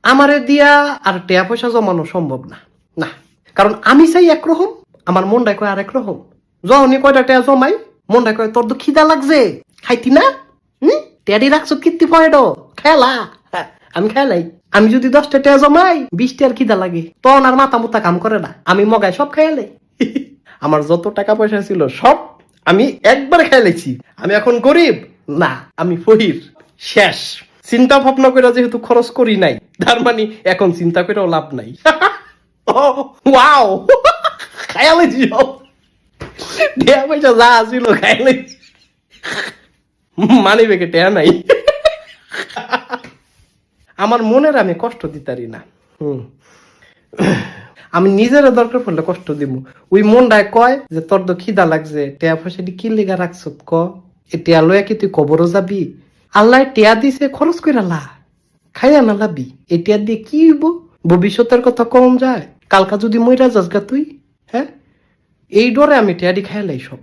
আমারে দিয়া আর টিয়া পয়সা জমানো সম্ভব না, না। কারণ আমি চাই একরকম, আমার মনটাই কয় আরেক রকম। যখনই কয়টা টিয়া জমাই, মনটাই কয় তোর তো খিদা লাগছে, খাইতি না? টেডি রাখছো কীর্তি পয়েড খেলা। আমি খেলাই। আমি যদি 10টা টিয়া জমাই, 20টার খিদা লাগে, তখন আর মাথা মুতা কাম করে না। আমি মগায় সব খেয়ালে। আমার যত টাকা পয়সা ছিল সব আমি একবার খেলেছি। আমি এখন গরিব না, আমি ফহির। শেষ। চিন্তা ভাবনা করে যেহেতু খরচ করি নাই, তার মানে এখন চিন্তা করেও লাভ নাই। ওয়াও, খায়ালেছি সব। টিয়া পয়সা যা ছিল খায়ালেছি। মানি বেগে টেয়া নাই। আমার মনের আমি কষ্ট দিতারি না। আমি নিজের দরকার পড়লে কষ্ট দিব। ওই মনটায় কয় যে তোর তো খিদা লাগছে, টেয়া পয়সা কি লেগা রাখছ ক, এ টেয়া লয়া কি তুই কবরও যাবি? আল্লাহ টেয়া দিছে, খরচ করে লা, খাইয়া না লাবি। এই টেয়া দিয়ে কি হইব? ভবিষ্যতের কথা কম যায়। কালকা যদি মইরা যাস গা তুই, হ্যাঁ? এই ডরে আমি টেয়াদি খাইলাই সব।